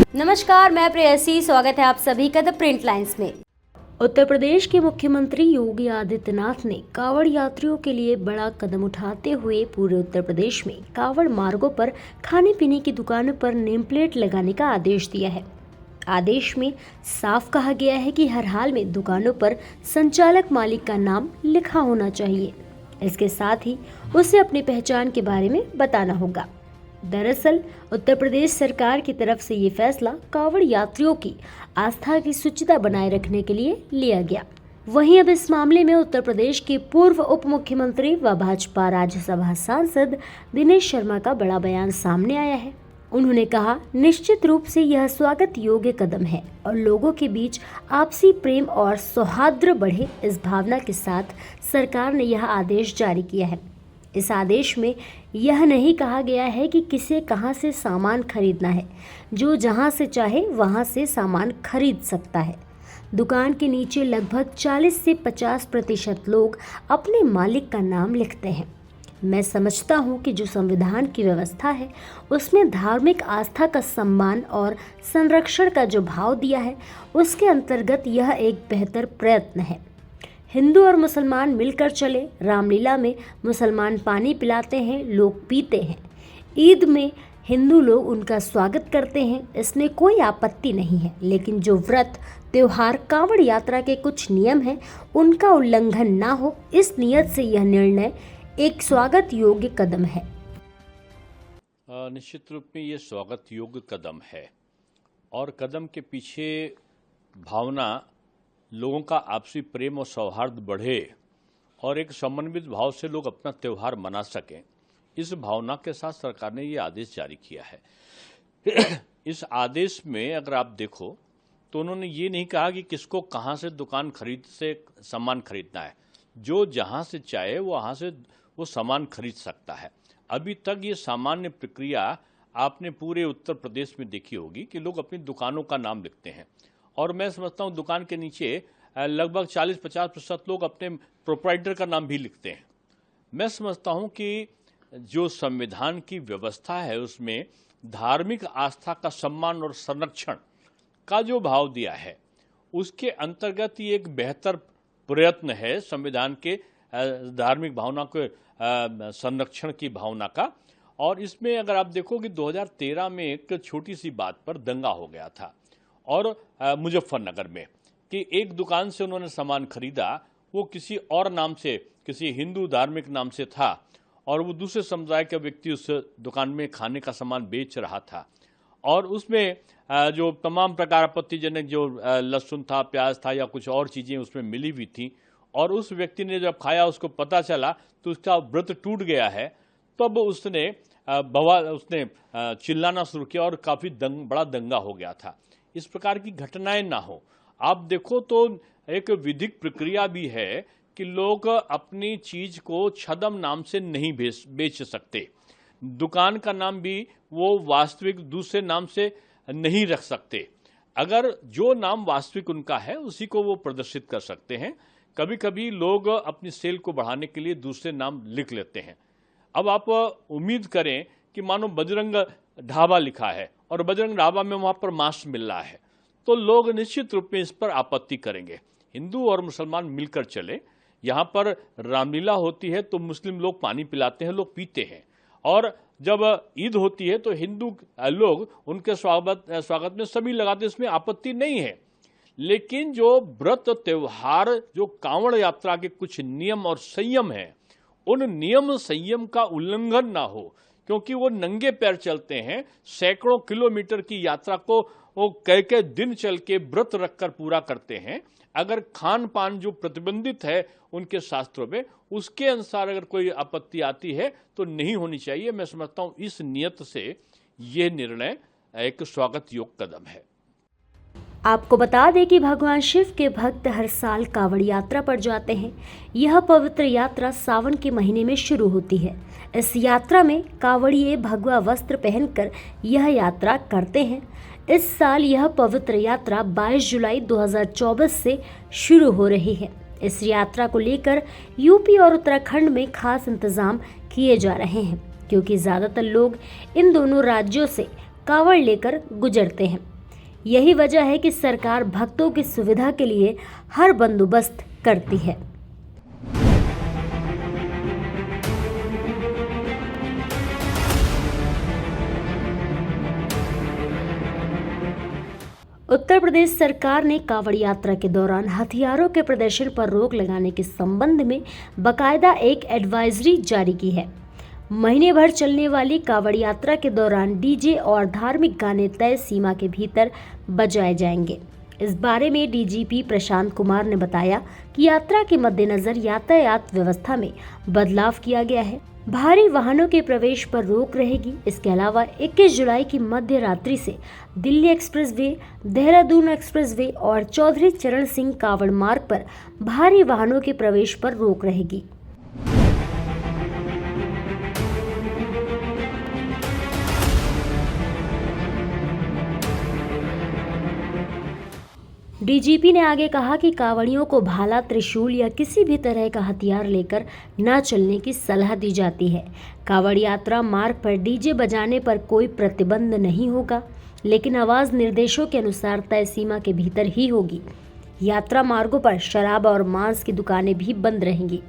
नमस्कार, मैं प्रेयसी। स्वागत है आप सभी का द प्रिंट लाइन्स में। उत्तर प्रदेश के मुख्यमंत्री योगी आदित्यनाथ ने कांवड़ यात्रियों के लिए बड़ा कदम उठाते हुए पूरे उत्तर प्रदेश में कांवड़ मार्गों पर खाने पीने की दुकानों पर नेम प्लेट लगाने का आदेश दिया है। आदेश में साफ कहा गया है कि हर हाल में दुकानों पर संचालक मालिक का नाम लिखा होना चाहिए। इसके साथ ही उसे अपनी पहचान के बारे में बताना होगा। दरअसल उत्तर प्रदेश सरकार की तरफ से ये फैसला कांवड़ यात्रियों की आस्था की शुचिता बनाए रखने के लिए लिया गया। वहीं अब इस मामले में उत्तर प्रदेश के पूर्व उप मुख्यमंत्री व भाजपा राज्यसभा सांसद दिनेश शर्मा का बड़ा बयान सामने आया है। उन्होंने कहा, निश्चित रूप से यह स्वागत योग्य कदम है और लोगों के बीच आपसी प्रेम और सौहार्द बढ़े, इस भावना के साथ सरकार ने यह आदेश जारी किया है। इस आदेश में यह नहीं कहा गया है कि किसे कहां से सामान खरीदना है। जो जहां से चाहे वहां से सामान खरीद सकता है। दुकान के नीचे लगभग 40 से 50% लोग अपने मालिक का नाम लिखते हैं। मैं समझता हूं कि जो संविधान की व्यवस्था है उसमें धार्मिक आस्था का सम्मान और संरक्षण का जो भाव दिया है, उसके अंतर्गत यह एक बेहतर प्रयत्न है। हिंदू और मुसलमान मिलकर चले। रामलीला में मुसलमान पानी पिलाते हैं, लोग पीते हैं। ईद में हिंदू लोग उनका स्वागत करते हैं, इसमें कोई आपत्ति नहीं है। लेकिन जो व्रत, त्योहार, कांवड़ यात्रा के कुछ नियम हैं, उनका उल्लंघन ना हो, इस नियत से यह निर्णय एक स्वागत योग्य कदम है। निश्चित रूप में ये स्वागत योग्य कदम है और कदम के पीछे भावना लोगों का आपसी प्रेम और सौहार्द बढ़े और एक समन्वित भाव से लोग अपना त्यौहार मना सकें, इस भावना के साथ सरकार ने ये आदेश जारी किया है। इस आदेश में अगर आप देखो तो उन्होंने ये नहीं कहा कि किसको कहाँ से दुकान खरीद से सामान खरीदना है। जो जहाँ से चाहे वहाँ से वो सामान खरीद सकता है। अभी तक ये सामान्य प्रक्रिया आपने पूरे उत्तर प्रदेश में देखी होगी कि लोग अपनी दुकानों का नाम लिखते हैं और मैं समझता हूँ दुकान के नीचे लगभग 40-50% लोग अपने प्रोप्राइटर का नाम भी लिखते हैं। मैं समझता हूँ कि जो संविधान की व्यवस्था है उसमें धार्मिक आस्था का सम्मान और संरक्षण का जो भाव दिया है, उसके अंतर्गत ये एक बेहतर प्रयत्न है संविधान के धार्मिक भावना के संरक्षण की भावना का। और इसमें अगर आप देखो कि 2013 में एक छोटी सी बात पर दंगा हो गया था और मुजफ्फरनगर में कि एक दुकान से उन्होंने सामान खरीदा, वो किसी और नाम से, किसी हिंदू धार्मिक नाम से था और वो दूसरे समुदाय का व्यक्ति उस दुकान में खाने का सामान बेच रहा था और उसमें जो तमाम प्रकार आपत्तिजनक जो लहसुन था, प्याज था या कुछ और चीज़ें उसमें मिली हुई थी और उस व्यक्ति ने जब खाया उसको पता चला तो उसका व्रत टूट गया है। तब उसने चिल्लाना शुरू किया और काफ़ी बड़ा दंगा हो गया था। इस प्रकार की घटनाएं ना हो। आप देखो तो एक विधिक प्रक्रिया भी है कि लोग अपनी चीज को छदम नाम से नहीं बेच सकते। दुकान का नाम भी वो वास्तविक दूसरे नाम से नहीं रख सकते। अगर जो नाम वास्तविक उनका है उसी को वो प्रदर्शित कर सकते हैं। कभी कभी लोग अपनी सेल को बढ़ाने के लिए दूसरे नाम लिख लेते हैं। अब आप उम्मीद करें कि मानो बजरंग ढाबा लिखा है और बजरंग ढाबा में वहाँ पर मांस मिल रहा है, तो लोग निश्चित रूप में इस पर आपत्ति करेंगे। हिंदू और मुसलमान मिलकर चले। यहाँ पर रामलीला होती है तो मुस्लिम लोग पानी पिलाते हैं, लोग पीते हैं और जब ईद होती है तो हिंदू लोग उनके स्वागत में सभी लगाते हैं, इसमें आपत्ति नहीं है। लेकिन जो व्रत त्योहार, जो कांवड़ यात्रा के कुछ नियम और संयम हैं, उन नियम संयम का उल्लंघन ना हो, क्योंकि वो नंगे पैर चलते हैं। सैकड़ों किलोमीटर की यात्रा को वो कई दिन चल के व्रत रखकर पूरा करते हैं। अगर खान पान जो प्रतिबंधित है उनके शास्त्रों में, उसके अनुसार अगर कोई आपत्ति आती है तो नहीं होनी चाहिए। मैं समझता हूँ इस नियत से ये निर्णय एक स्वागत योग्य कदम है। आपको बता दें कि भगवान शिव के भक्त हर साल कांवड़ यात्रा पर जाते हैं। यह पवित्र यात्रा सावन के महीने में शुरू होती है। इस यात्रा में कांवड़िए भगवा वस्त्र पहनकर यह यात्रा करते हैं। इस साल यह पवित्र यात्रा 22 जुलाई 2024 से शुरू हो रही है। इस यात्रा को लेकर यूपी और उत्तराखंड में खास इंतजाम किए जा रहे हैं, क्योंकि ज्यादातर लोग इन दोनों राज्यों से कांवड़ लेकर गुजरते हैं। यही वजह है कि सरकार भक्तों की सुविधा के लिए हर बंदोबस्त करती है। उत्तर प्रदेश सरकार ने कांवड़ यात्रा के दौरान हथियारों के प्रदर्शन पर रोक लगाने के संबंध में बकायदा एक एडवाइजरी जारी की है। महीने भर चलने वाली कांवड़ यात्रा के दौरान डीजे और धार्मिक गाने तय सीमा के भीतर बजाए जाएंगे। इस बारे में डीजीपी प्रशांत कुमार ने बताया कि यात्रा के मद्देनजर यातायात व्यवस्था में बदलाव किया गया है। भारी वाहनों के प्रवेश पर रोक रहेगी। इसके अलावा 21 जुलाई की मध्य रात्रि से दिल्ली एक्सप्रेसवे, देहरादून एक्सप्रेसवे और चौधरी चरण सिंह कांवड़ मार्ग पर भारी वाहनों के प्रवेश पर रोक रहेगी। डीजीपी ने आगे कहा कि कांवड़ियों को भाला, त्रिशूल या किसी भी तरह का हथियार लेकर न चलने की सलाह दी जाती है। कांवड़ यात्रा मार्ग पर डीजे बजाने पर कोई प्रतिबंध नहीं होगा, लेकिन आवाज निर्देशों के अनुसार तय सीमा के भीतर ही होगी। यात्रा मार्गों पर शराब और मांस की दुकानें भी बंद रहेंगी।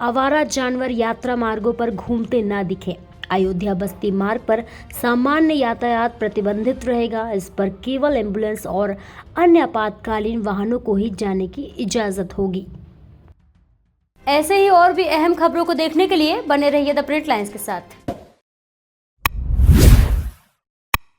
आवारा जानवर यात्रा मार्गों पर घूमते न दिखें। अयोध्या बस्ती मार्ग पर सामान्य यातायात प्रतिबंधित रहेगा। इस पर केवल एम्बुलेंस और अन्य आपातकालीन वाहनों को ही जाने की इजाजत होगी। ऐसे ही और भी अहम खबरों को देखने के लिए बने रहिए द प्रिंट लाइन्स के साथ।